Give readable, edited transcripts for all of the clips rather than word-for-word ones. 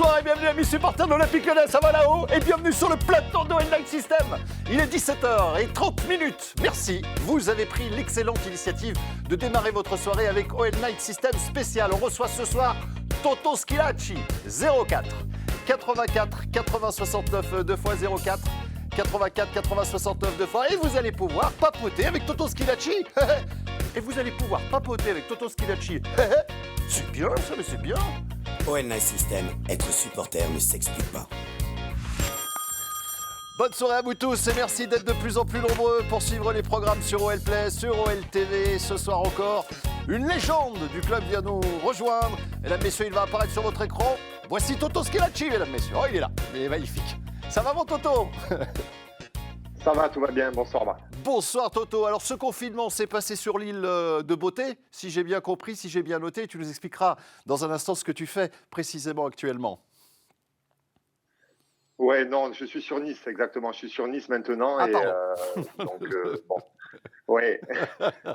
Bonsoir et bienvenue amis supporters de l'Olympique Lyonnais, ça va là-haut et bienvenue sur le plateau de Night System. Il est 17h30. Merci, vous avez pris l'excellente initiative de démarrer votre soirée avec OL Night System spécial. On reçoit ce soir Toto Schillaci, 04 84 80 69 2 x 04 84 80 69 2 fois et vous allez pouvoir papoter avec Toto Schillaci. Et vous allez pouvoir papoter avec Toto Schillaci. C'est bien ça, mais c'est bien. OL Night System, être supporter ne s'explique pas. Bonne soirée à vous tous et merci d'être de plus en plus nombreux pour suivre les programmes sur OL Play, sur OL TV. Ce soir encore, une légende du club vient nous rejoindre. Mesdames, messieurs, il va apparaître sur votre écran. Voici Toto Schillaci, mesdames, messieurs. Oh, il est là, il est magnifique. Ça va mon Toto? Ça va, tout va bien. Bonsoir, Marc. Bonsoir Toto. Alors ce confinement s'est passé sur l'île de Beauté, si j'ai bien compris, si j'ai bien noté. Tu nous expliqueras dans un instant ce que tu fais précisément actuellement. Ouais, non, je suis sur Nice, exactement. Je suis sur Nice maintenant. Ah, et pardon. bon. Ouais,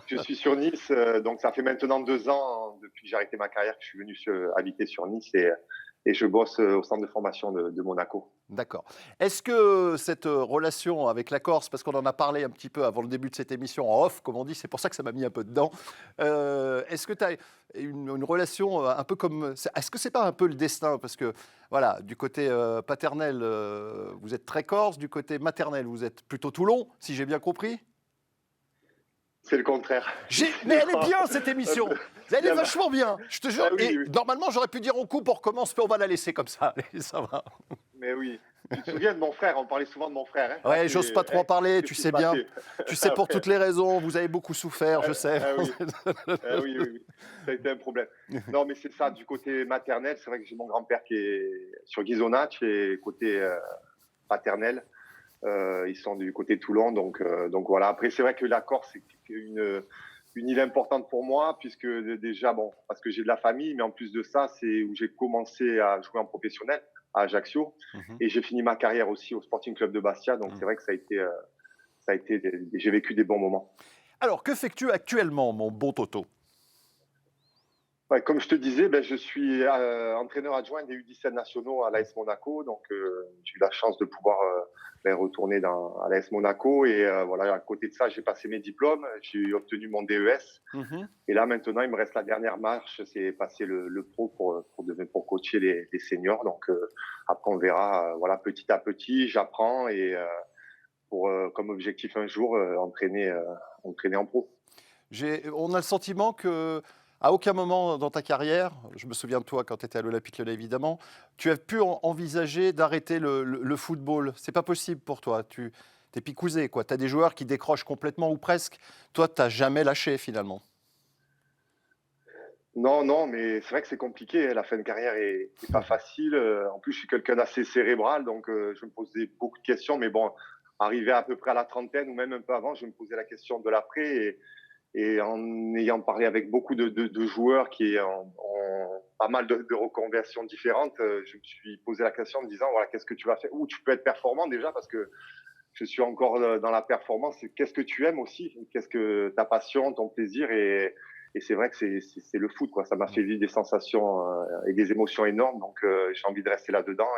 je suis sur Nice. Donc ça fait maintenant 2 ans depuis que j'ai arrêté ma carrière que je suis venu habiter sur Nice et je bosse au centre de formation de Monaco. D'accord. Est-ce que cette relation avec la Corse, parce qu'on en a parlé un petit peu avant le début de cette émission en off, comme on dit, c'est pour ça que ça m'a mis un peu dedans, est-ce que tu as une relation un peu comme... Est-ce que c'est pas un peu le destin? Parce que, voilà, du côté paternel, vous êtes très corse, du côté maternel, vous êtes plutôt Toulon, si j'ai bien compris? C'est le contraire. Mais elle est bien cette émission. Elle est vachement bien. Je te jure. Ah, oui, et oui. normalement, j'aurais pu dire on coupe, on recommence, mais on va la laisser comme ça. Allez, ça va. Mais oui. Tu te souviens de mon frère? On parlait souvent de mon frère. Hein, Ouais, j'ose pas trop en parler. Tu sais bien. Tu sais pour Après. toutes les raisons. Vous avez beaucoup souffert, je sais. Oui. Oui. Ça a été un problème. Non, mais c'est ça. Du côté maternel, c'est vrai que j'ai mon grand-père qui est sur Ghisonaccia et côté paternel. Ils sont du côté de Toulon, donc voilà. Après, c'est vrai que la Corse, c'est une île importante pour moi, puisque déjà, bon, parce que j'ai de la famille, mais en plus de ça, c'est où j'ai commencé à jouer en professionnel, à Ajaccio, et j'ai fini ma carrière aussi au Sporting Club de Bastia, donc c'est vrai que ça a été j'ai vécu des bons moments. Alors, que fais-tu actuellement, mon bon Toto? Ouais, comme je te disais, je suis entraîneur adjoint des U17 nationaux à l'AS Monaco. Donc, j'ai eu la chance de pouvoir retourner à l'AS Monaco. Et voilà, à côté de ça, j'ai passé mes diplômes. J'ai obtenu mon DES. Et là, maintenant, il me reste la dernière marche, c'est passer le pro pour coacher les seniors. Donc, après, on verra. Voilà, petit à petit, j'apprends et pour comme objectif un jour entraîner en pro. On a le sentiment que à aucun moment dans ta carrière, je me souviens de toi quand tu étais à l'Olympique Lyonnais évidemment, tu as pu envisager d'arrêter le football. C'est pas possible pour toi. Tu es picousé, quoi. Tu as des joueurs qui décrochent complètement ou presque. Toi, tu n'as jamais lâché finalement. Non, mais c'est vrai que c'est compliqué. La fin de carrière est pas facile. En plus, je suis quelqu'un d'assez cérébral, donc je me posais beaucoup de questions. Mais bon, arrivé à peu près à la trentaine ou même un peu avant, je me posais la question de l'après. Et en ayant parlé avec beaucoup de joueurs qui ont pas mal de reconversions différentes, je me suis posé la question en me disant, voilà, qu'est-ce que tu vas faire? Où tu peux être performant déjà, parce que je suis encore dans la performance. Qu'est-ce que tu aimes aussi? Qu'est-ce que ta passion, ton plaisir? Et c'est vrai que c'est le foot, quoi. Ça m'a fait vivre des sensations et des émotions énormes. Donc, j'ai envie de rester là-dedans.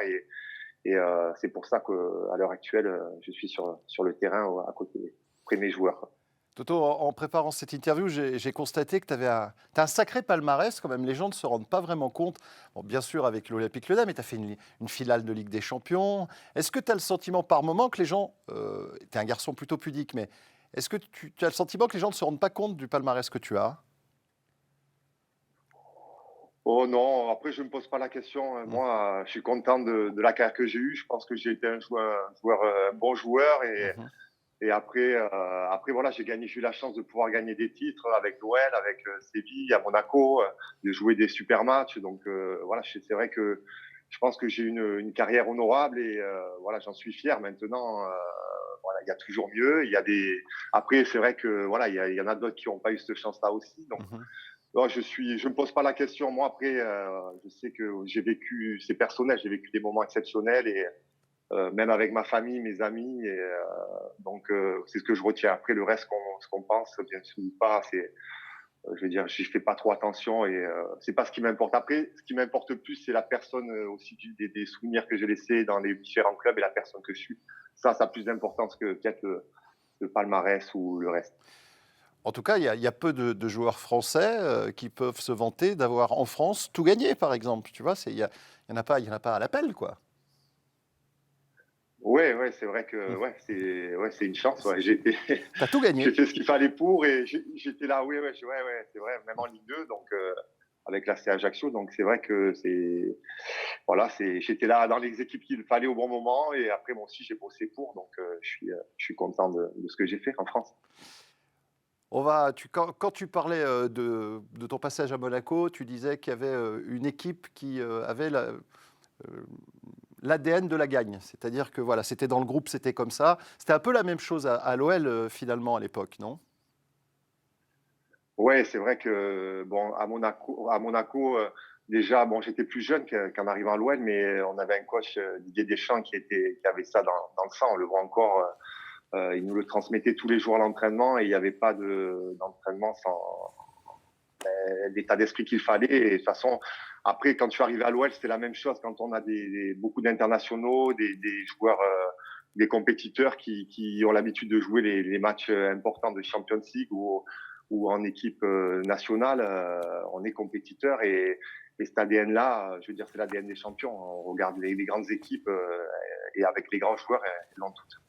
Et c'est pour ça qu'à l'heure actuelle, je suis sur le terrain à côté, près de mes joueurs. Toto, en préparant cette interview, j'ai constaté que tu as un sacré palmarès, quand même. Les gens ne se rendent pas vraiment compte. Bon, bien sûr, avec l'Olympique Lyonnais, mais tu as fait une finale de Ligue des Champions. Est-ce que tu as le sentiment par moment que les gens... tu es un garçon plutôt pudique, mais est-ce que tu as le sentiment que les gens ne se rendent pas compte du palmarès que tu as? Oh non, après je me pose pas la question. Moi, je suis content de la carrière que j'ai eue. Je pense que j'ai été un bon joueur et après voilà, j'ai eu la chance de pouvoir gagner des titres avec l'OL, avec Séville, à Monaco, de jouer des super matchs. Donc voilà, c'est vrai que je pense que j'ai une carrière honorable et voilà, j'en suis fier. Maintenant, voilà, il y a toujours mieux. Après, c'est vrai que voilà, il y en a d'autres qui n'ont pas eu cette chance-là aussi. Donc non, je me pose pas la question. Moi, après, je sais que c'est personnel, j'ai vécu des moments exceptionnels et même avec ma famille, mes amis. Et donc, c'est ce que je retiens. Après, le reste, ce qu'on pense, bien sûr ou pas, je veux dire, j'y fais pas trop attention et c'est pas ce qui m'importe. Après, ce qui m'importe le plus, c'est la personne aussi des souvenirs que j'ai laissés dans les différents clubs et la personne que je suis. Ça a plus d'importance que peut-être le palmarès ou le reste. En tout cas, il y a peu de joueurs français qui peuvent se vanter d'avoir en France tout gagné, par exemple. Tu vois, il y en a pas à l'appel, quoi. Ouais, ouais, c'est vrai que Mm. c'est une chance. Ouais. T'as tout J'ai gagné. fait ce qu'il fallait pour et j'étais là. Oui, c'est vrai, même en Ligue 2, donc avec la C Ajaccio. Donc c'est vrai que j'étais là dans les équipes qu'il fallait au bon moment et après moi aussi j'ai bossé pour. Donc je suis content de ce que j'ai fait en France. Quand tu parlais de ton passage à Monaco, tu disais qu'il y avait une équipe qui avait l'ADN de la gagne. C'est-à-dire que voilà, c'était dans le groupe, c'était comme ça. C'était un peu la même chose à l'OL finalement à l'époque, non? Ouais, c'est vrai que bon à Monaco déjà bon j'étais plus jeune qu'en arrivant à l'OL, mais on avait un coach Didier Deschamps qui avait ça dans le sang. On le voit encore. Il nous le transmettait tous les jours à l'entraînement et il n'y avait pas d'entraînement sans l'état d'esprit qu'il fallait. Et de toute façon, après, quand tu arrives à l'OL, c'était la même chose. Quand on a beaucoup d'internationaux, des joueurs, des compétiteurs qui ont l'habitude de jouer les matchs importants de Champions League ou en équipe nationale, on est compétiteur et cet ADN-là, je veux dire, c'est l'ADN des champions. On regarde les grandes équipes et avec les grands joueurs, elles l'ont toutes.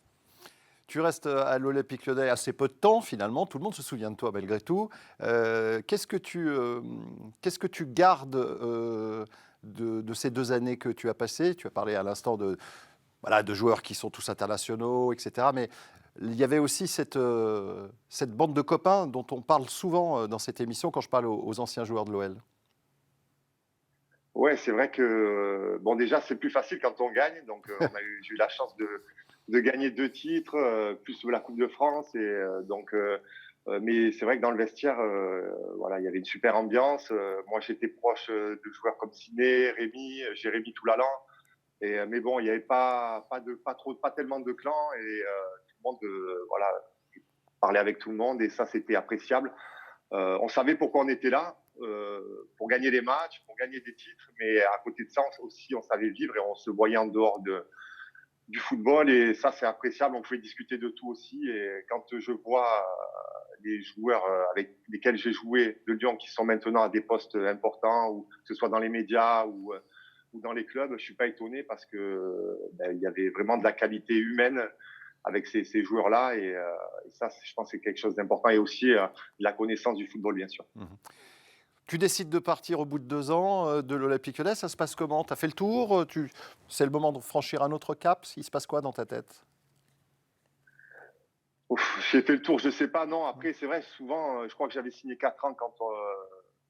Tu restes à l'Olympique Lyonnais assez peu de temps finalement, tout le monde se souvient de toi malgré tout. Qu'est-ce que tu gardes de ces 2 années que tu as passées? Tu as parlé à l'instant voilà, de joueurs qui sont tous internationaux, etc. Mais il y avait aussi cette bande de copains dont on parle souvent dans cette émission quand je parle aux anciens joueurs de l'OL. Ouais, c'est vrai que bon déjà c'est plus facile quand on gagne. Donc j'ai eu la chance de gagner 2 titres, plus la Coupe de France et mais c'est vrai que dans le vestiaire, voilà, il y avait une super ambiance. Moi, j'étais proche de joueurs comme Ciné, Rémi, Jérémy Toulalan. Et mais bon, il n'y avait pas tellement de clans et tout le monde, voilà, parlait avec tout le monde et ça, c'était appréciable. On savait pourquoi on était là, pour gagner des matchs, pour gagner des titres, mais à côté de ça aussi, on savait vivre et on se voyait en dehors du football et ça, c'est appréciable. On pouvait discuter de tout aussi et quand je vois les joueurs avec lesquels j'ai joué de Lyon qui sont maintenant à des postes importants, ou que ce soit dans les médias ou dans les clubs, je suis pas étonné parce que il y avait vraiment de la qualité humaine avec ces joueurs-là et ça, je pense, c'est quelque chose d'important et aussi la connaissance du football, bien sûr. Mhm. Tu décides de partir au bout de 2 ans de l'Olympique Lyonnais, ça se passe comment? Tu as fait le tour? C'est le moment de franchir un autre cap? Il se passe quoi dans ta tête? Ouf, j'ai fait le tour, je sais pas, non. Après, c'est vrai, souvent, je crois que j'avais signé 4 ans quand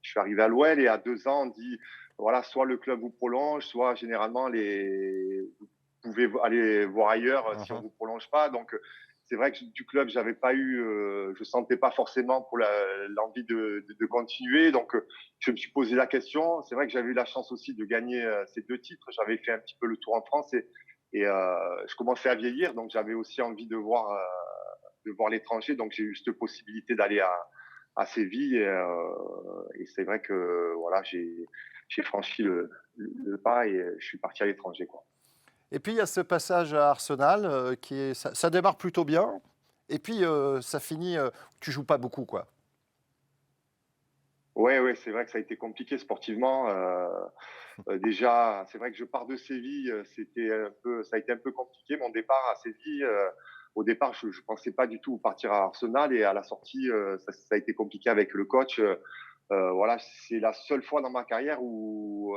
je suis arrivé à l'OL et à 2 ans, on dit, voilà, soit le club vous prolonge, soit généralement vous pouvez aller voir ailleurs si on Mhm. vous prolonge pas. Donc, c'est vrai que du club, j'avais pas eu, je sentais pas forcément pour l'envie de continuer. Donc, je me suis posé la question. C'est vrai que j'avais eu la chance aussi de gagner ces 2 titres. J'avais fait un petit peu le tour en France et je commençais à vieillir, donc j'avais aussi envie de voir l'étranger. Donc j'ai eu cette possibilité d'aller à Séville et c'est vrai que voilà, j'ai franchi le pas et je suis parti à l'étranger, quoi. Et puis il y a ce passage à Arsenal ça démarre plutôt bien. Et puis ça finit, tu joues pas beaucoup quoi. Ouais, ouais, c'est vrai que ça a été compliqué sportivement. Déjà, c'est vrai que je pars de Séville, ça a été un peu compliqué mon départ à Séville. Au départ, je pensais pas du tout partir à Arsenal et à la sortie, ça a été compliqué avec le coach. Voilà, c'est la seule fois dans ma carrière où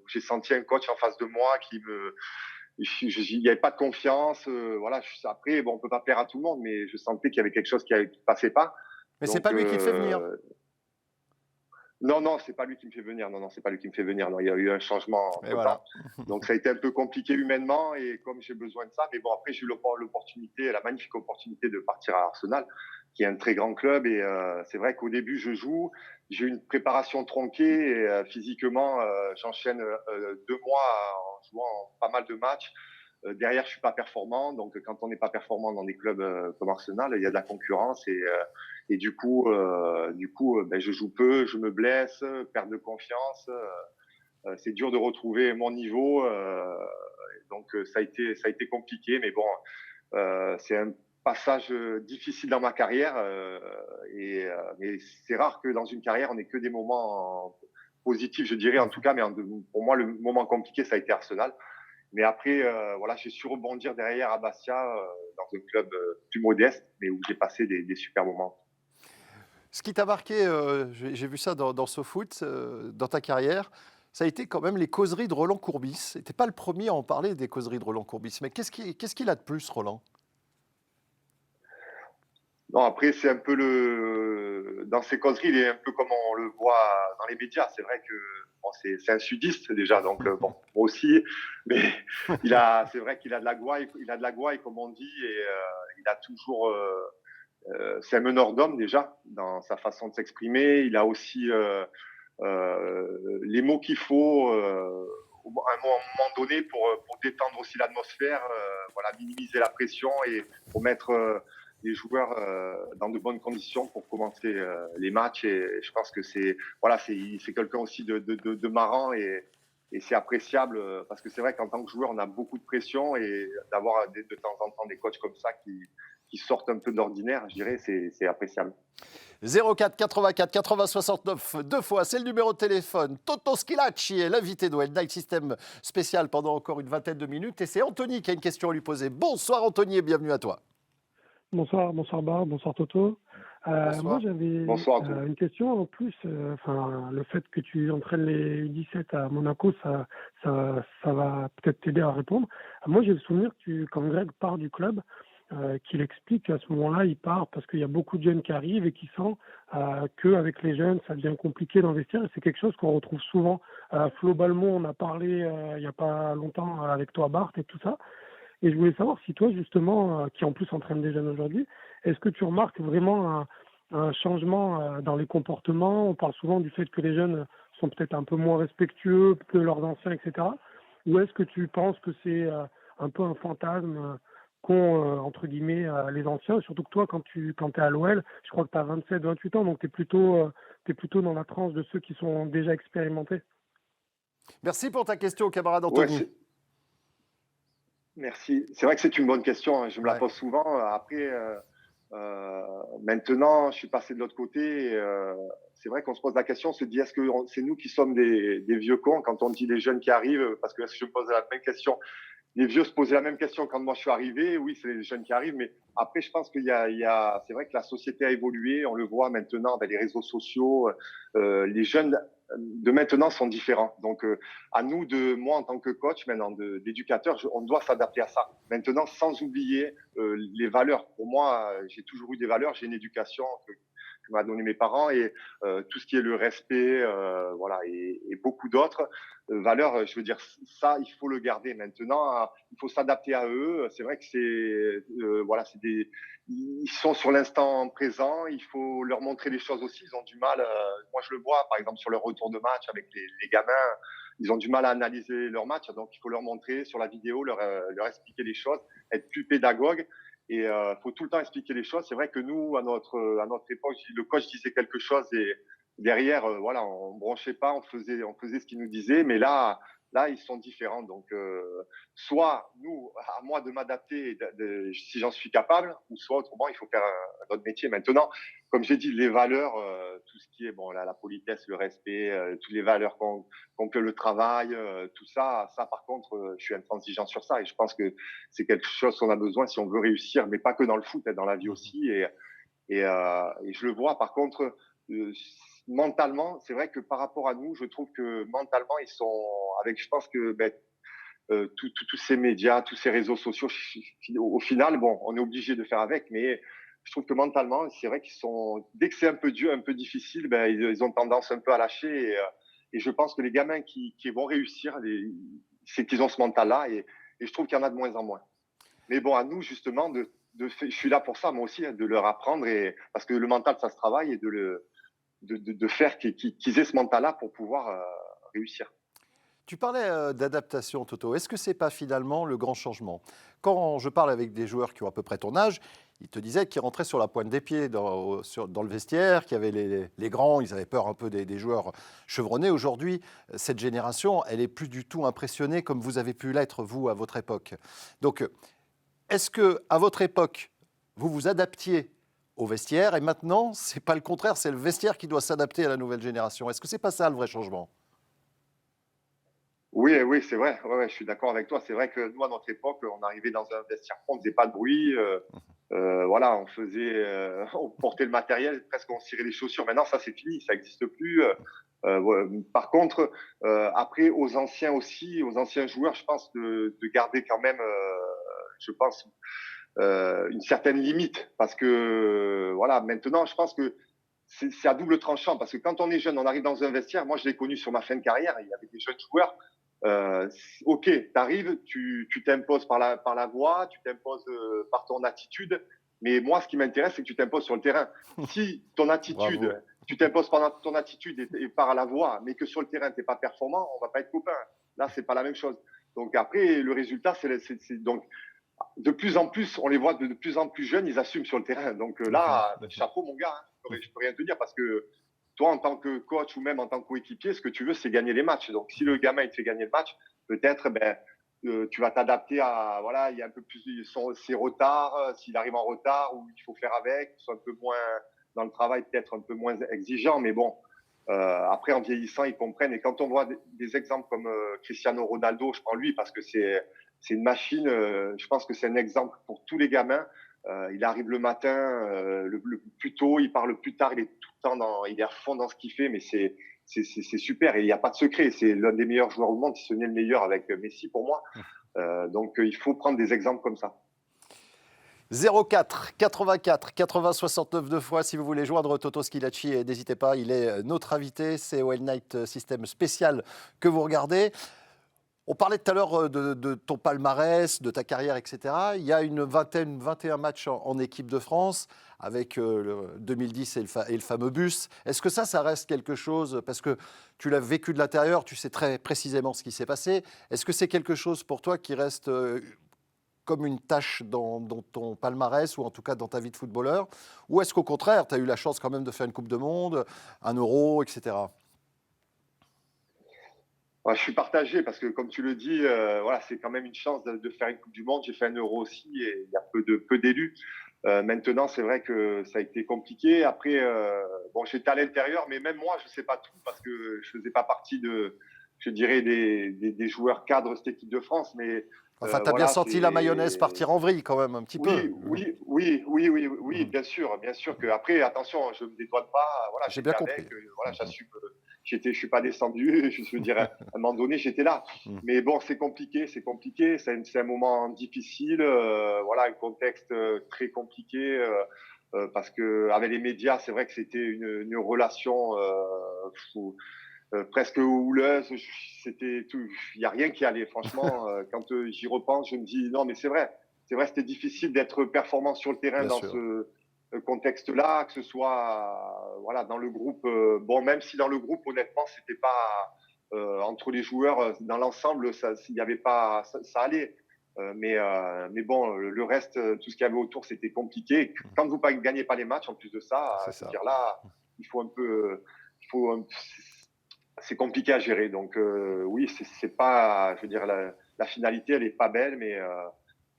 j'ai senti un coach en face de moi il n'y avait pas de confiance. Voilà, après, bon, on peut pas plaire à tout le monde, mais je sentais qu'il y avait quelque chose qui passait pas. Mais c'est Donc, pas lui qui te fait venir. non, non, c'est pas lui qui me fait venir. Non, non, c'est pas lui qui me fait venir. Non, il y a eu un changement Et entre-temps. voilà. Donc, ça a été un peu compliqué humainement et comme j'ai besoin de ça. Mais bon, après, j'ai eu l'opportunité, la magnifique opportunité de partir à Arsenal, qui est un très grand club. Et c'est vrai qu'au début, je joue. J'ai une préparation tronquée et physiquement, j'enchaîne 2 mois en jouant pas mal de matchs. Derrière, je suis pas performant. Donc, quand on n'est pas performant dans des clubs comme Arsenal, il y a de la concurrence Et du coup, je joue peu, je me blesse, perte de confiance. C'est dur de retrouver mon niveau. Donc, ça a été compliqué. Mais bon, c'est un passage difficile dans ma carrière. Mais c'est rare que dans une carrière, on n'ait que des moments positifs, je dirais, en tout cas. Mais pour moi, le moment compliqué, ça a été Arsenal. Mais après, voilà, j'ai su rebondir derrière à Bastia, dans un club plus modeste, mais où j'ai passé des super moments. Ce qui t'a marqué, j'ai vu ça dans SoFoot, dans ta carrière, ça a été quand même les causeries de Roland Courbis. Tu n'es pas le premier à en parler des causeries de Roland Courbis, mais qu'est-ce qu'il a de plus, Roland? Non, après, c'est un peu dans ces causeries, il est un peu comme on le voit dans les médias. C'est vrai que bon, c'est un sudiste déjà, donc bon, moi aussi, mais c'est vrai qu'il a de la gouaille, comme on dit, et il a toujours, c'est un meneur d'homme déjà dans sa façon de s'exprimer. Il a aussi les mots qu'il faut à un moment donné pour détendre aussi l'atmosphère, voilà, minimiser la pression et pour mettre les joueurs dans de bonnes conditions pour commencer les matchs. Et je pense que c'est quelqu'un aussi de marrant et c'est appréciable parce que c'est vrai qu'en tant que joueur, on a beaucoup de pression et d'avoir de temps en temps des coachs comme ça qui sortent un peu de l'ordinaire, je dirais, c'est appréciable. 04 84 80 69 deux fois, c'est le numéro de téléphone. Toto Schilacci est l'invité d'OL Night System spécial pendant encore une vingtaine de minutes. Et c'est Anthony qui a une question à lui poser. Bonsoir Anthony et bienvenue à toi. Bonsoir Barbe, bonsoir Toto. Bonsoir. Moi j'avais une question en plus. Le fait que tu entraînes les U17 à Monaco, ça va peut-être t'aider à répondre. Moi j'ai le souvenir que quand Greg part du club, qu'il explique qu'à ce moment-là il part parce qu'il y a beaucoup de jeunes qui arrivent et qui sent qu'avec les jeunes ça devient compliqué d'investir. Et c'est quelque chose qu'on retrouve souvent. Flo Balmont, on a parlé il n'y a pas longtemps avec toi Bart et tout ça. Et je voulais savoir si toi, justement, qui en plus entraîne des jeunes aujourd'hui, est-ce que tu remarques vraiment un changement dans les comportements? On parle souvent du fait que les jeunes sont peut-être un peu moins respectueux que leurs anciens, etc. Ou est-ce que tu penses que c'est un peu un fantasme qu'ont, entre guillemets, les anciens? Surtout que toi, quand tu es à l'OL, je crois que tu as 27, 28 ans, donc tu es plutôt dans la tranche de ceux qui sont déjà expérimentés. Merci pour ta question, camarade Anthony. Ouais, merci. C'est vrai que c'est une bonne question. Hein. Je me la pose souvent. Après, maintenant, je suis passé de l'autre côté. C'est vrai qu'on se pose la question, on se dit est-ce que c'est nous qui sommes des vieux cons quand on dit les jeunes qui arrivent? Parce que là, je me pose la même question. Les vieux se posaient la même question quand moi je suis arrivé. Oui, c'est les jeunes qui arrivent, mais après, je pense c'est vrai que la société a évolué. On le voit maintenant avec les réseaux sociaux. Les jeunes de maintenant sont différents. Donc, à nous, moi en tant que coach, maintenant d'éducateur, on doit s'adapter à ça. Maintenant, sans oublier les valeurs. Pour moi, j'ai toujours eu des valeurs. J'ai une éducation que m'a donné mes parents et tout ce qui est le respect, voilà, et beaucoup d'autres valeurs. Je veux dire, ça, il faut le garder. Maintenant, il faut s'adapter à eux. C'est vrai que voilà, ils sont sur l'instant présent. Il faut leur montrer les choses aussi. Ils ont du mal. Moi, je le vois, par exemple, sur leur retour de match avec les gamins. Ils ont du mal à analyser leur match, donc il faut leur montrer sur la vidéo, leur expliquer les choses, être plus pédagogue. Et faut tout le temps expliquer les choses. C'est vrai que nous, à notre époque, le coach disait quelque chose et derrière, voilà, on branchait pas, on faisait ce qu'il nous disait. Mais là, ils sont différents. Donc, soit nous, à moi de m'adapter si j'en suis capable, ou soit autrement, il faut faire un autre métier. Maintenant, comme j'ai dit, les valeurs, tout ce qui est bon, la politesse, le respect, toutes les valeurs qu'on peut, le travail, tout ça, par contre, je suis intransigeant sur ça. Et je pense que c'est quelque chose qu'on a besoin si on veut réussir, mais pas que dans le foot, dans la vie aussi. Et je le vois, par contre, mentalement, c'est vrai que par rapport à nous, je trouve que mentalement, ils sont avec, je pense que tous ces médias, tous ces réseaux sociaux, au final, bon, on est obligé de faire avec, mais je trouve que mentalement, c'est vrai qu'ils sont, dès que c'est un peu dur, un peu difficile, ils ont tendance un peu à lâcher. Et je pense que les gamins qui vont réussir, c'est qu'ils ont ce mental-là, et je trouve qu'il y en a de moins en moins. Mais bon, à nous, justement, je suis là pour ça, moi aussi, de leur apprendre, parce que le mental, ça se travaille, et de faire qu'ils aient ce mental-là pour pouvoir réussir. Tu parlais d'adaptation, Toto. Est-ce que ce n'est pas finalement le grand changement? Quand je parle avec des joueurs qui ont à peu près ton âge, il te disait qu'il rentrait sur la pointe des pieds dans le vestiaire, qu'il y avait les grands, ils avaient peur un peu des joueurs chevronnés. Aujourd'hui, cette génération, elle n'est plus du tout impressionnée comme vous avez pu l'être, vous, à votre époque. Donc, est-ce qu'à votre époque, vous vous adaptiez au vestiaire et maintenant, ce n'est pas le contraire, c'est le vestiaire qui doit s'adapter à la nouvelle génération? Est-ce que ce n'est pas ça le vrai changement? Oui, oui, c'est vrai. Ouais, je suis d'accord avec toi. C'est vrai que nous, à notre époque, on arrivait dans un vestiaire, on ne faisait pas de bruit. Voilà, on portait le matériel, presque on cirait les chaussures. Maintenant, ça, c'est fini, ça n'existe plus. Ouais. Par contre, après, aux anciens aussi, aux anciens joueurs, je pense de garder quand même, je pense, une certaine limite. Parce que, voilà, maintenant, je pense que c'est à double tranchant. Parce que quand on est jeune, on arrive dans un vestiaire. Moi, je l'ai connu sur ma fin de carrière. Il y avait des jeunes joueurs. Ok, tu arrives, tu t'imposes par la voix, tu t'imposes par ton attitude. Mais moi, ce qui m'intéresse, c'est que tu t'imposes sur le terrain. Si ton attitude, Bravo. tu t'imposes par ton attitude et par la voix, mais que sur le terrain, tu n'es pas performant, on ne va pas être copains. Là, ce n'est pas la même chose. Donc après, le résultat, donc de plus en plus, on les voit de plus en plus jeunes, ils assument sur le terrain. Donc là, chapeau, mon gars, hein, je peux rien te dire parce que toi, en tant que coach ou même en tant que coéquipier, ce que tu veux, c'est gagner les matchs. Donc, si le gamin il te fait gagner le match, peut-être, tu vas t'adapter à, voilà, il y a un peu plus ses retards, s'il arrive en retard ou il faut faire avec, soit un peu moins dans le travail, peut-être un peu moins exigeant. Mais bon, après, en vieillissant, ils comprennent. Et quand on voit des exemples comme Cristiano Ronaldo, je prends lui parce que c'est une machine. Je pense que c'est un exemple pour tous les gamins. Il arrive le matin le plus tôt, il part le plus tard, il est tout le temps il est à fond dans ce qu'il fait, mais c'est super et il n'y a pas de secret. C'est l'un des meilleurs joueurs au monde, si ce n'est le meilleur avec Messi pour moi. Donc il faut prendre des exemples comme ça. 04 84 80 69 deux fois si vous voulez joindre Toto Schillaci, n'hésitez pas, il est notre invité, c'est OL Night System spécial que vous regardez. On parlait tout à l'heure de ton palmarès, de ta carrière, etc. Il y a une 21 matchs en équipe de France avec le 2010 et le fameux bus. Est-ce que ça reste quelque chose, parce que tu l'as vécu de l'intérieur, tu sais très précisément ce qui s'est passé. Est-ce que c'est quelque chose pour toi qui reste comme une tâche dans ton palmarès ou en tout cas dans ta vie de footballeur? Ou est-ce qu'au contraire, tu as eu la chance quand même de faire une Coupe de Monde, un Euro, etc. Ouais, je suis partagé parce que, comme tu le dis, voilà, c'est quand même une chance de faire une Coupe du Monde. J'ai fait un Euro aussi et il y a peu d'élus. Maintenant, c'est vrai que ça a été compliqué. Après, bon, j'étais à l'intérieur, mais même moi, je ne sais pas tout parce que je ne faisais pas partie je dirais, des joueurs cadres de cette équipe de France. Mais Enfin, tu as bien senti la mayonnaise partir en vrille quand même, un petit peu. Oui, bien sûr que après, attention, je ne me dédouane pas. Voilà, J'ai bien j'étais compris. avec, voilà, j'assume. Je suis pas descendu. Je veux dire, à un moment donné, j'étais là. Mais bon, c'est compliqué. C'est un moment difficile. Voilà, un contexte très compliqué. Parce que avec les médias, c'est vrai que c'était une relation presque houleuse. Il n'y a rien qui allait. Franchement, quand j'y repense, je me dis non, mais c'est vrai, c'était difficile d'être performant sur le terrain Bien dans sûr. ce contexte-là, que ce soit voilà, dans le groupe. Bon, même si dans le groupe, honnêtement, c'était pas entre les joueurs, dans l'ensemble, il y avait pas, ça allait. Mais bon, le reste, tout ce qu'il y avait autour, c'était compliqué. Quand vous ne gagnez pas les matchs, en plus de ça, C'est ça. dire là, il faut un peu, c'est compliqué à gérer. Donc oui, c'est pas, je veux dire, la finalité, elle est pas belle, mais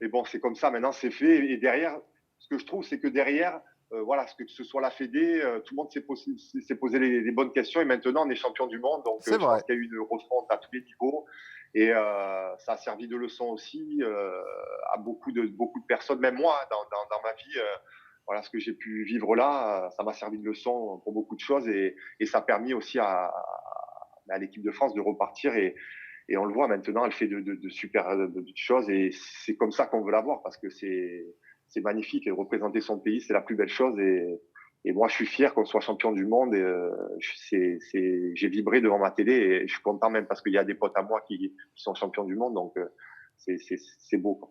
bon, c'est comme ça. Maintenant, c'est fait. Et derrière, ce que je trouve, c'est que derrière, voilà, que ce soit la Fédé, tout le monde s'est posé les bonnes questions. Et maintenant, on est champion du monde. Donc, je pense qu'il y a eu une refonte à tous les niveaux. Et ça a servi de leçon aussi à beaucoup de personnes, même moi, dans ma vie. Voilà, ce que j'ai pu vivre là, ça m'a servi de leçon pour beaucoup de choses. Et ça a permis aussi à l'équipe de France de repartir. Et on le voit maintenant, elle fait de super choses. Et c'est comme ça qu'on veut la voir parce que c'est magnifique. Et représenter son pays, c'est la plus belle chose. Et moi, je suis fier qu'on soit champion du monde. J'ai vibré devant ma télé et je suis content même parce qu'il y a des potes à moi qui sont champions du monde. Donc, c'est beau, quoi.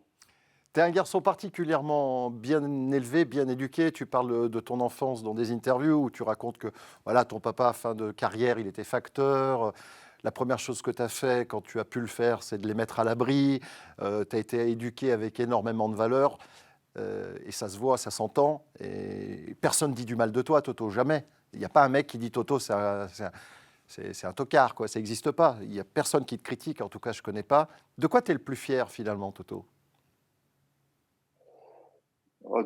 Tu es un garçon particulièrement bien élevé, bien éduqué. Tu parles de ton enfance dans des interviews où tu racontes que voilà, ton papa, fin de carrière, il était facteur. La première chose que tu as fait quand tu as pu le faire, c'est de les mettre à l'abri. Tu as été éduqué avec énormément de valeurs. et ça se voit, ça s'entend. Et personne ne dit du mal de toi, Toto, jamais. Il n'y a pas un mec qui dit Toto, c'est un tocard, quoi. Ça n'existe pas. Il n'y a personne qui te critique, en tout cas, je ne connais pas. De quoi tu es le plus fier, finalement, Toto?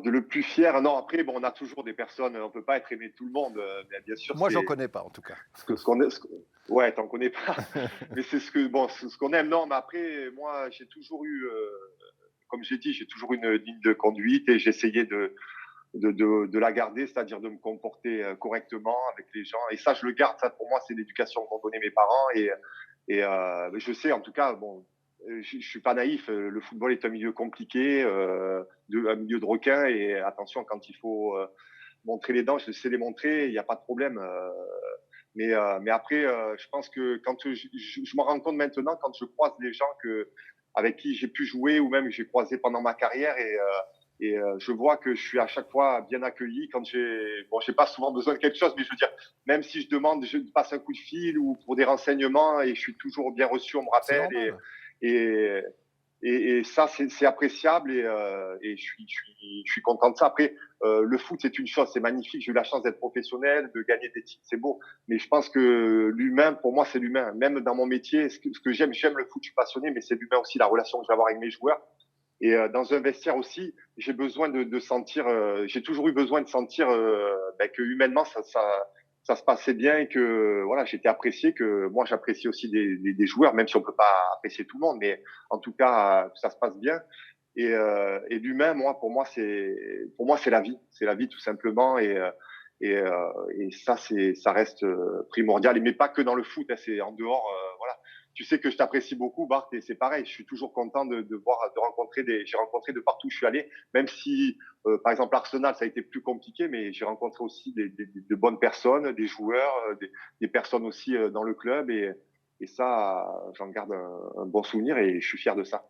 De le plus fier, non, après, bon, on a toujours des personnes, on ne peut pas être aimé de tout le monde, mais bien sûr, Moi, j'en c'est connais pas, en tout cas. ce qu'on est. Ouais, t'en connais pas. Mais c'est ce qu'on aime. Non, mais après, moi, j'ai toujours eu, comme j'ai dit, j'ai toujours une ligne de conduite et j'essayais de la garder, c'est-à-dire de me comporter correctement avec les gens. Et ça, je le garde. Ça, pour moi, c'est l'éducation qu'ont donné mes parents. Et je sais, en tout cas, bon, je ne suis pas naïf. Le football est un milieu compliqué, un milieu de requins. Et attention, quand il faut montrer les dents, je sais les montrer. Il n'y a pas de problème. Mais après, je pense que quand je me rends compte maintenant, quand je croise des gens avec qui j'ai pu jouer ou même que j'ai croisé pendant ma carrière et je vois que je suis à chaque fois bien accueilli quand j'ai pas souvent besoin de quelque chose, mais je veux dire, même si je demande, je passe un coup de fil ou pour des renseignements et je suis toujours bien reçu, on me C'est rappelle normal. et, et ça, c'est appréciable et je suis content de ça. Après, le foot, c'est une chose, c'est magnifique. J'ai eu la chance d'être professionnel, de gagner des titres, c'est beau. Mais je pense que l'humain, pour moi, c'est l'humain. Même dans mon métier, ce que j'aime le foot, je suis passionné, mais c'est l'humain aussi, la relation que je vais avoir avec mes joueurs. Et dans un vestiaire aussi, j'ai besoin de sentir, j'ai toujours eu besoin de sentir que humainement, ça se passait bien et que voilà, j'étais apprécié, que moi j'apprécie aussi des joueurs, même si on peut pas apprécier tout le monde, mais en tout cas, que ça se passe bien. Et l'humain, pour moi, c'est la vie tout simplement. Et ça, ça reste primordial. Mais pas que dans le foot, hein, c'est en dehors. Voilà. Tu sais que je t'apprécie beaucoup, Bart, et c'est pareil. Je suis toujours content de rencontrer j'ai rencontré de partout où je suis allé, même si, par exemple, Arsenal, ça a été plus compliqué, mais j'ai rencontré aussi de bonnes personnes, des joueurs, des personnes aussi dans le club, et ça, j'en garde un bon souvenir et je suis fier de ça.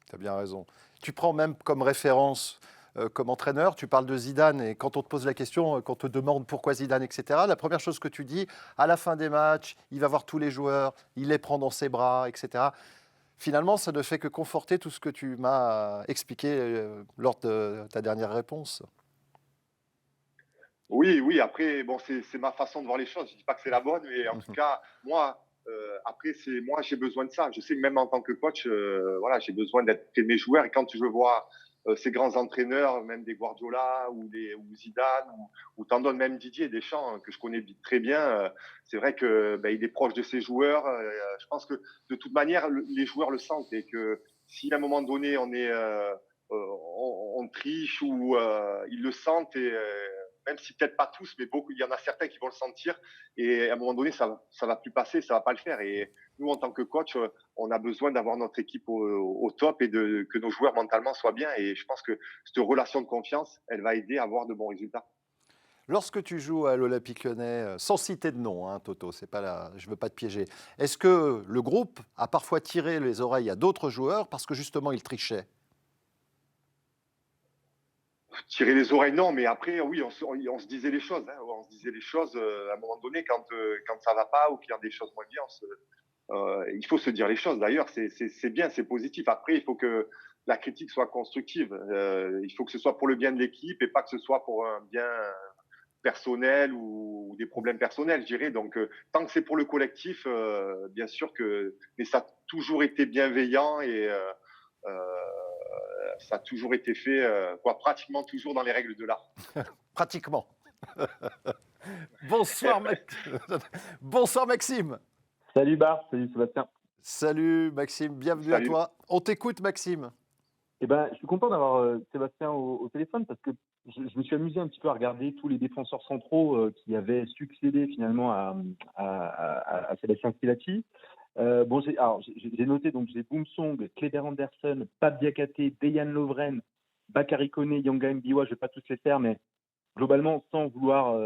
Tu as bien raison. Tu prends même comme référence, comme entraîneur, tu parles de Zidane et quand on te pose la question, quand on te demande pourquoi Zidane, etc., la première chose que tu dis, à la fin des matchs, il va voir tous les joueurs, il les prend dans ses bras, etc. Finalement, ça ne fait que conforter tout ce que tu m'as expliqué lors de ta dernière réponse. Oui, oui, après, bon, c'est ma façon de voir les choses. Je dis pas que c'est la bonne, mais en tout cas, moi, après, moi, j'ai besoin de ça. Je sais que même en tant que coach, voilà, j'ai besoin d'être près de mes joueurs. Et quand je vois ces grands entraîneurs, même des Guardiola ou Zidane ou t'en donnes même Didier Deschamps, que je connais très bien, c'est vrai que il est proche de ses joueurs. Je pense que de toute manière, les joueurs le sentent et que si à un moment donné on triche ou ils le sentent et même si peut-être pas tous, mais beaucoup, il y en a certains qui vont le sentir et à un moment donné, ça va plus passer, ça va pas le faire. Et nous, en tant que coach, on a besoin d'avoir notre équipe au top et que nos joueurs mentalement soient bien. Et je pense que cette relation de confiance, elle va aider à avoir de bons résultats. Lorsque tu joues à l'Olympique Lyonnais, sans citer de nom, hein, Toto, c'est pas là, je ne veux pas te piéger, est-ce que le groupe a parfois tiré les oreilles à d'autres joueurs parce que justement ils trichaient? Tirer les oreilles, non, mais après, oui, on se disait les choses. Hein, on se disait les choses à un moment donné quand ça va pas ou qu'il y a des choses moins bien. Il faut se dire les choses. D'ailleurs, c'est bien, c'est positif. Après, il faut que la critique soit constructive. Il faut que ce soit pour le bien de l'équipe et pas que ce soit pour un bien personnel ou des problèmes personnels, je dirais. Donc, tant que c'est pour le collectif, bien sûr que. Mais ça a toujours été bienveillant et ça a toujours été fait, pratiquement toujours dans les règles de l'art. Pratiquement. Bonsoir, Bonsoir Maxime. Salut Bart, salut Sébastien. Salut Maxime, bienvenue Salut. à toi. On t'écoute Maxime. Je suis content d'avoir Sébastien au téléphone parce que je me suis amusé un petit peu à regarder tous les défenseurs centraux qui avaient succédé finalement à Sébastien Stilacci. J'ai noté, donc j'ai Boumsong, Kleber Anderson, Pape Diakhaté, Dejan Lovren, Bakary Koné, Yanga Mbiwa, je ne vais pas tous les faire, mais globalement, sans vouloir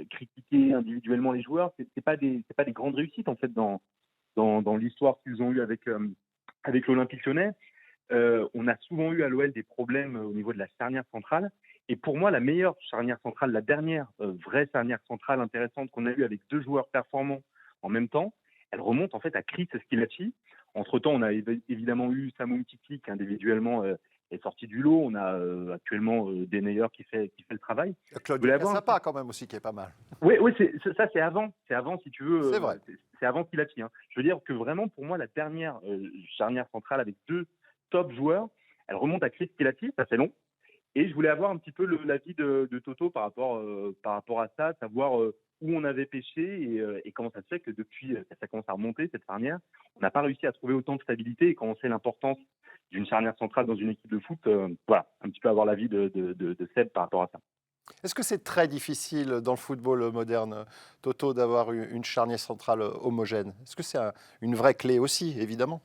critiquer individuellement les joueurs, c'est pas des grandes réussites en fait dans l'histoire qu'ils ont eue avec l'Olympique Lyonnais. On a souvent eu à l'OL des problèmes au niveau de la charnière centrale. Et pour moi, la meilleure charnière centrale, la dernière vraie charnière centrale intéressante qu'on a eue avec deux joueurs performants en même temps, elle remonte en fait à Chris Schillaci. Entre-temps, on a évidemment eu Samu Mkhitaryan qui individuellement est sorti du lot. On a actuellement Denayer qui fait le travail. Claudio Cassapa quand même aussi qui est pas mal. Oui, ça c'est avant. C'est avant, si tu veux. C'est vrai. C'est avant Pilati. Hein. Je veux dire que vraiment, pour moi, la dernière charnière centrale avec 2 top joueurs, elle remonte à Chris Pilati, ça fait long. Et je voulais avoir un petit peu l'avis de Toto par rapport à ça, savoir où on avait pêché et comment ça se fait que depuis ça commence à remonter cette charnière, on n'a pas réussi à trouver autant de stabilité. Et quand on sait l'importance d'une charnière centrale dans une équipe de foot, voilà, un petit peu avoir l'avis de Seb par rapport à ça. Est-ce que c'est très difficile dans le football moderne, Toto, d'avoir une charnière centrale homogène? Est-ce que c'est une vraie clé aussi, évidemment?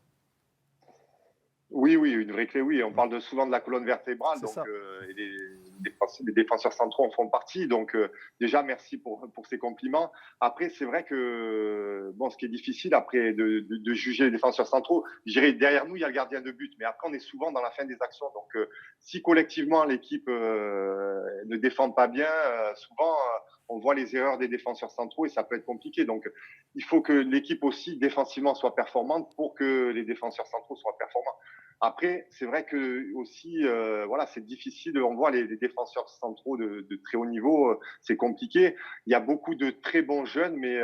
Oui, une vraie clé, oui. On parle souvent de la colonne vertébrale, C'est donc ça. et les défenseurs centraux en font partie. Donc déjà, merci pour ces compliments. Après, c'est vrai que bon, ce qui est difficile après de juger les défenseurs centraux, je dirais derrière nous, il y a le gardien de but, mais après, on est souvent dans la fin des actions. Donc si collectivement l'équipe ne défend pas bien, souvent on voit les erreurs des défenseurs centraux et ça peut être compliqué. Donc il faut que l'équipe aussi défensivement soit performante pour que les défenseurs centraux soient performants. Après, c'est vrai que aussi, voilà, c'est difficile. On voit les défenseurs centraux de très haut niveau, c'est compliqué. Il y a beaucoup de très bons jeunes, mais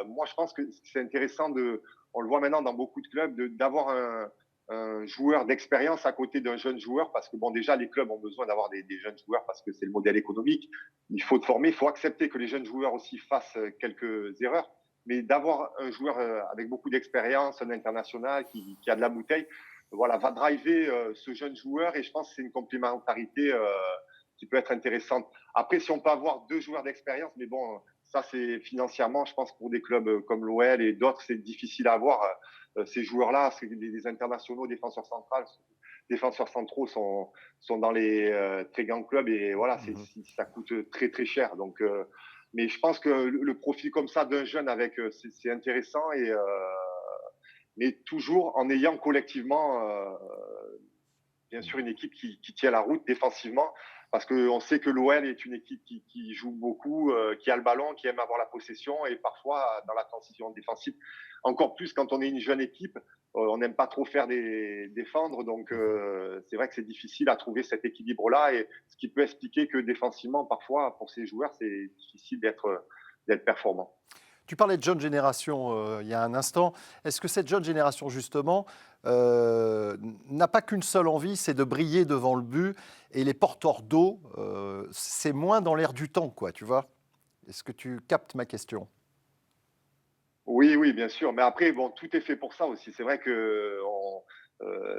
moi, je pense que c'est intéressant on le voit maintenant dans beaucoup de clubs, d'avoir un joueur d'expérience à côté d'un jeune joueur, parce que bon, déjà, les clubs ont besoin d'avoir des jeunes joueurs parce que c'est le modèle économique. Il faut former, il faut accepter que les jeunes joueurs aussi fassent quelques erreurs, mais d'avoir un joueur avec beaucoup d'expérience, un international qui a de la bouteille, voilà, va driver ce jeune joueur et je pense que c'est une complémentarité qui peut être intéressante. Après, si on peut avoir 2 joueurs d'expérience, mais bon, ça c'est financièrement, je pense pour des clubs comme l'OL et d'autres, c'est difficile à avoir. Ces joueurs-là, c'est des internationaux, défenseurs centraux sont dans les très grands clubs et voilà, ça coûte très très cher. Donc, mais je pense que le profil comme ça d'un jeune avec, c'est intéressant mais toujours en ayant collectivement, bien sûr, une équipe qui tient la route défensivement, parce qu'on sait que l'OL est une équipe qui joue beaucoup, qui a le ballon, qui aime avoir la possession, et parfois, dans la transition défensive, encore plus quand on est une jeune équipe, on n'aime pas trop faire défendre, donc c'est vrai que c'est difficile à trouver cet équilibre-là, et ce qui peut expliquer que défensivement, parfois, pour ces joueurs, c'est difficile d'être performant. Tu parlais de jeune génération il y a un instant. Est-ce que cette jeune génération, justement, n'a pas qu'une seule envie, c'est de briller devant le but, et les porteurs d'eau, c'est moins dans l'air du temps, quoi, tu vois? Est-ce que tu captes ma question? Oui, bien sûr. Mais après, bon, tout est fait pour ça aussi. C'est vrai que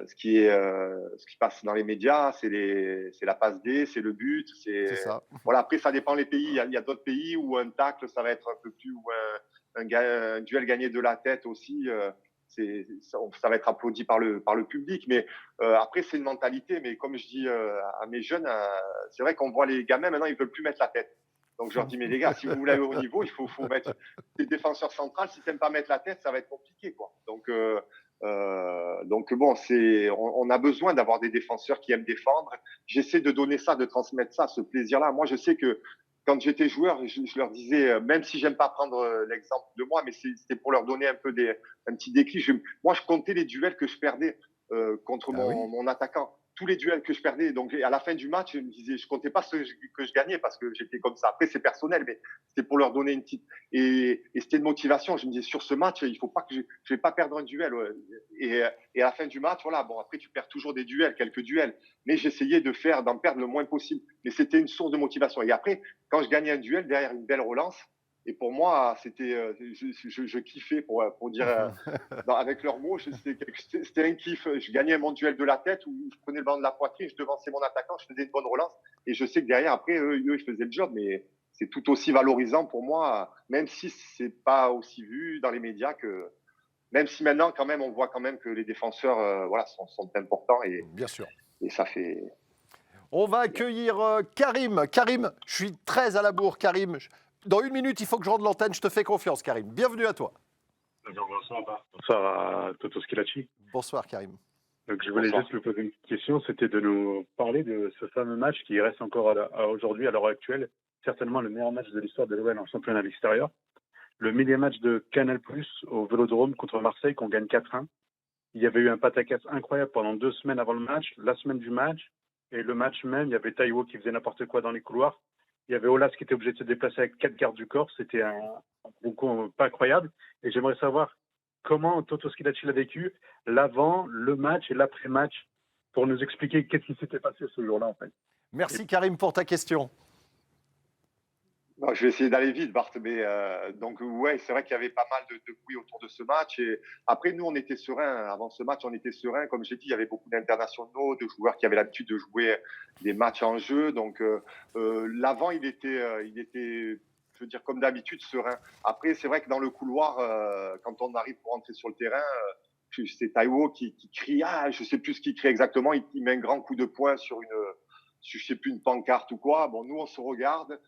ce qui passe dans les médias, c'est la passe D, c'est le but. C'est ça. Voilà. Après, ça dépend des pays. Il y a d'autres pays où un tacle, ça va être un peu plus, ou un duel gagné de la tête aussi. Ça va être applaudi par le public. Mais après, c'est une mentalité. Mais comme je dis à mes jeunes, c'est vrai qu'on voit les gamins maintenant, ils veulent plus mettre la tête. Donc, je leur dis, mais les gars, si vous voulez aller au niveau, il faut mettre des défenseurs centrales. Si tu n'aimes pas mettre la tête, ça va être compliqué, quoi. Donc bon, on a besoin d'avoir des défenseurs qui aiment défendre. J'essaie de donner ça, de transmettre ça, ce plaisir-là. Moi, je sais que quand j'étais joueur, je leur disais, même si j'aime pas prendre l'exemple de moi, mais c'était pour leur donner un petit déclic. Moi, je comptais les duels que je perdais contre mon attaquant. Tous les duels que je perdais. Donc, à la fin du match, je me disais, je comptais pas ceux que je gagnais parce que j'étais comme ça. Après, c'est personnel, mais c'était pour leur donner une petite. Et c'était une motivation. Je me disais, sur ce match, il faut pas que je vais pas perdre un duel. Et à la fin du match, voilà. Bon, après, tu perds toujours des duels, quelques duels. Mais j'essayais d'en perdre le moins possible. Mais c'était une source de motivation. Et après, quand je gagnais un duel derrière une belle relance, et pour moi, c'était, je kiffais pour dire, avec leurs mots, c'était un kiff. Je gagnais mon duel de la tête où je prenais le ballon de la poitrine, je devançais mon attaquant, je faisais une bonne relance. Et je sais que derrière, après, eux ils faisaient le job. Mais c'est tout aussi valorisant pour moi, même si c'est pas aussi vu dans les médias que. Même si maintenant, quand même, on voit quand même que les défenseurs, voilà, sont importants Bien sûr. Et ça fait. On va accueillir Karim. Karim, je suis très à la bourre, Karim. Dans 1 minute, il faut que je rende l'antenne. Je te fais confiance, Karim. Bienvenue à toi. Bonsoir à Toto Schilacci. Bonsoir, Karim. Donc, je voulais juste lui poser une question. C'était de nous parler de ce fameux match qui reste encore aujourd'hui, à l'heure actuelle, certainement le meilleur match de l'histoire de l'OL en championnat à l'extérieur. Le 1000e match de Canal+ au Vélodrome contre Marseille qu'on gagne 4-1. Il y avait eu un pataquès incroyable pendant 2 semaines avant le match. La semaine du match, Et le match même, il y avait Taiwo qui faisait n'importe quoi dans les couloirs. Il y avait Olas qui était obligé de se déplacer avec 4 gardes du corps. C'était un concours pas incroyable. Et j'aimerais savoir comment Toto Schillaci l'a vécu, l'avant, le match et l'après-match, pour nous expliquer qu'est-ce qui s'était passé ce jour-là, en fait. Merci Karim pour ta question. Non, je vais essayer d'aller vite, Bart. Mais donc, ouais, c'est vrai qu'il y avait pas mal de bruit autour de ce match. Et après, nous, on était sereins. Avant ce match, on était sereins. Comme j'ai dit, il y avait beaucoup d'internationaux, de joueurs qui avaient l'habitude de jouer des matchs en jeu. Donc, l'avant, il était, je veux dire, comme d'habitude, serein. Après, c'est vrai que dans le couloir, quand on arrive pour entrer sur le terrain, c'est Taiwo qui crie. Ah, je sais plus ce qu'il crie exactement. Il met un grand coup de poing sur je sais plus, une pancarte ou quoi. Bon, nous, on se regarde.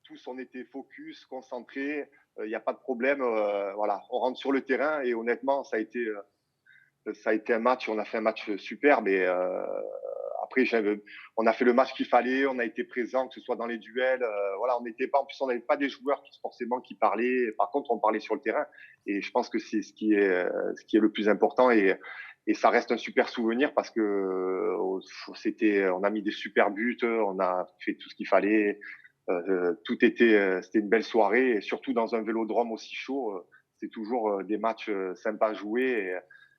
Tous, on était focus, concentrés, il n'y a pas de problème. Voilà, on rentre sur le terrain et honnêtement, ça a été un match. On a fait un match superbe et après, on a fait le match qu'il fallait. On a été présent, que ce soit dans les duels. Voilà, on n'était pas. En plus, on n'avait pas des joueurs forcément qui parlaient. Par contre, on parlait sur le terrain et je pense que c'est ce qui est le plus important et ça reste un super souvenir parce que on a mis des super buts, on a fait tout ce qu'il fallait. C'était une belle soirée et surtout dans un vélodrome aussi chaud, c'est toujours des matchs sympas à jouer et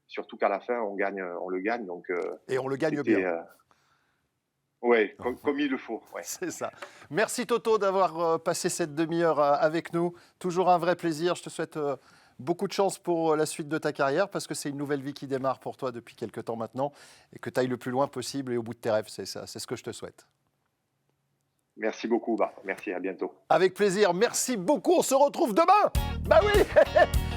surtout qu'à la fin on le gagne donc et on le gagne bien. Ouais, comme il le faut. Ouais. C'est ça. Merci Toto d'avoir passé cette demi-heure avec nous. Toujours un vrai plaisir. Je te souhaite beaucoup de chance pour la suite de ta carrière parce que c'est une nouvelle vie qui démarre pour toi depuis quelques temps maintenant et que tu ailles le plus loin possible et au bout de tes rêves. C'est ça, c'est ce que je te souhaite. Merci beaucoup, merci, à bientôt. Avec plaisir, merci beaucoup, on se retrouve demain. Bah oui,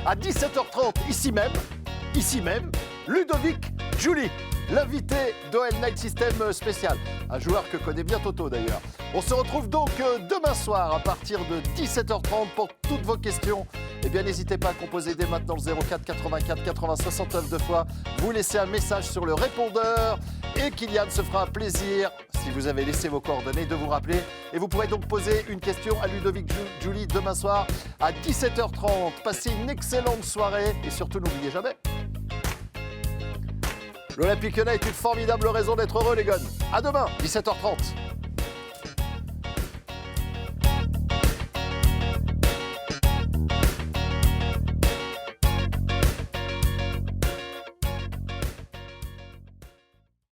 à 17h30, ici même, Ludovic Giuli, l'invité d'OL Night System spécial, un joueur que connaît bien Toto d'ailleurs. On se retrouve donc demain soir à partir de 17h30 pour toutes vos questions. Eh bien, n'hésitez pas à composer dès maintenant le 04 84 80 69 deux fois. Vous laissez un message sur le répondeur et Kylian se fera un plaisir, si vous avez laissé vos coordonnées, de vous rappeler. Et vous pourrez donc poser une question à Ludovic Giuli demain soir à 17h30. Passez une excellente soirée et surtout n'oubliez jamais, l'Olympique Lyonnais est une formidable raison d'être heureux les gars. À demain, 17h30.